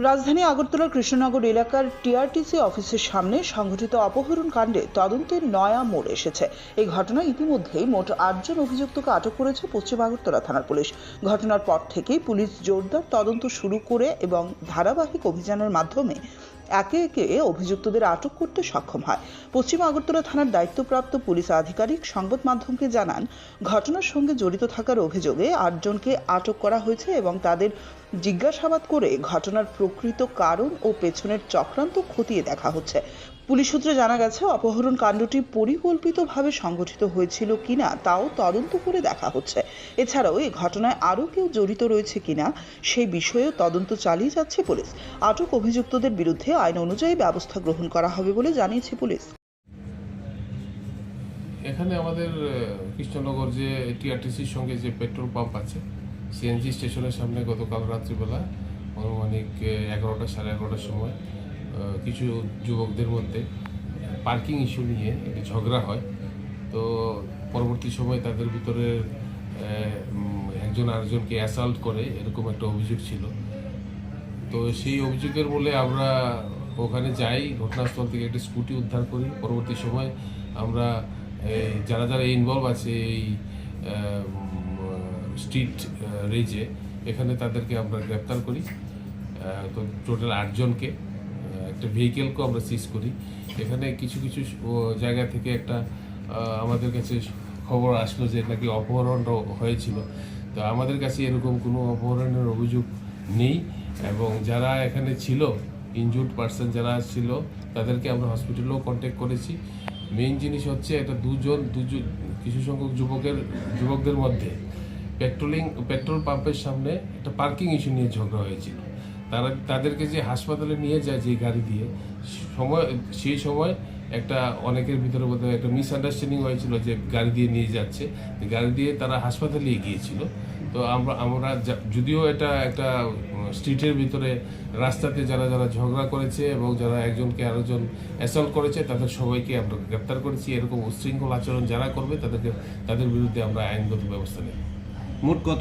রাজধানী আগরতলার কৃষ্ণনগর এলাকার টিআরটিসি অফিসের সামনে সংঘটিত অপহরণ কাণ্ডে তদন্তের নয়া মোড় এসেছে। এই ঘটনায় ইতিমধ্যেই মোট ৮ জন অভিযুক্তকে আটক করেছে পশ্চিম আগরতলা থানার পুলিশ। ঘটনার পর থেকেই পুলিশ জোরদার তদন্ত শুরু করে এবং ধারাবাহিক অভিযানের মাধ্যমে একে একে অভিযুক্তদের আটক করতে সক্ষম হয়। পশ্চিম আগরতলা থানার দায়িত্বপ্রাপ্ত পুলিশ আধিকারিক সংবাদ মাধ্যমকে জানান, ঘটনার সঙ্গে জড়িত থাকার অভিযোগে ৮ জনকে আটক করা হয়েছে এবং তাদের জিজ্ঞাসাবাদ করে ঘটনার প্রকৃত কারণ ও পেছনের চক্রান্ত খতিয়ে দেখা হচ্ছে। পুলিশ সূত্রে জানা গেছে, অপহরণ কাণ্ডটি পরিকল্পিতভাবে সংগঠিত হয়েছিল কিনা তাও তদন্ত করে দেখা হচ্ছে। এছাড়াও এই ঘটনায় আরও কেউ জড়িত রয়েছে কিনা সেই বিষয়েও তদন্ত চালিয়ে যাচ্ছে পুলিশ। আটক অভিযুক্তদের বিরুদ্ধে আইন অনুযায়ী ব্যবস্থা গ্রহণ করা হবে বলে জানিয়েছে পুলিশ। এখানে আমাদের কৃষ্ণনগর যে টিআরটিসির সঙ্গে যে পেট্রোল পাম্প আছে, সিএনজি স্টেশনের সামনে গতকাল রাত্রিবেলা আনুমানিক 11টা সাড়ে 11টার সময় কিছু যুবকদের মধ্যে পার্কিং ইস্যু নিয়ে একটি ঝগড়া হয়। তো পরবর্তী সময় তাদের ভিতরে একজন আরেকজনকে অ্যাসাল্ট করে, এরকম একটা অভিযোগ ছিল। তো সেই অভিযোগের বলে আমরা ওখানে যাই, ঘটনাস্থল থেকে একটি স্কুটি উদ্ধার করি। পরবর্তী সময় আমরা যারা যারা ইনভলভ আছে এই স্ট্রিট রেজে, এখানে তাদেরকে আমরা গ্রেপ্তার করি। তো টোটাল ৮ জনকে, একটা ভেহিকেলকেও আমরা সিজ করি। এখানে কিছু কিছু জায়গা থেকে একটা আমাদের কাছে খবর আসলো যে নাকি অপহরণ হয়েছিল। তো আমাদের কাছে এরকম কোনো অপহরণের অভিযোগ নেই এবং যারা এখানে ছিল, ইনজুর্ড পার্সন যারা ছিল, তাদেরকে আমরা হসপিটালেও কন্ট্যাক্ট করেছি। মেইন জিনিস হচ্ছে এটা দুজন কিছু সংখ্যক যুবকদের মধ্যে পেট্রোল পাম্পের সামনে একটা পার্কিং ইস্যু নিয়ে ঝগড়া হয়েছিল। তাদেরকে যে হাসপাতালে নিয়ে যায় যে গাড়ি দিয়ে, সেই সময় একটা অনেকের ভিতরে বোধহয় একটা মিসআন্ডারস্ট্যান্ডিং হয়েছিল যে গাড়ি দিয়ে নিয়ে যাচ্ছে, গাড়ি দিয়ে তারা হাসপাতালে গিয়েছিল। তো আমরা যদিও এটা একটা স্ট্রিটের ভিতরে রাস্তাতে যারা যারা ঝগড়া করেছে এবং যারা একজনকে আরেকজন অ্যাসল্ট করেছে, তাদের সবাইকে আমরা গ্রেপ্তার করেছি। এরকম উচ্ছৃঙ্খল আচরণ যারা করবে তাদের বিরুদ্ধে আমরা আইনগত ব্যবস্থা নেব। মোট কত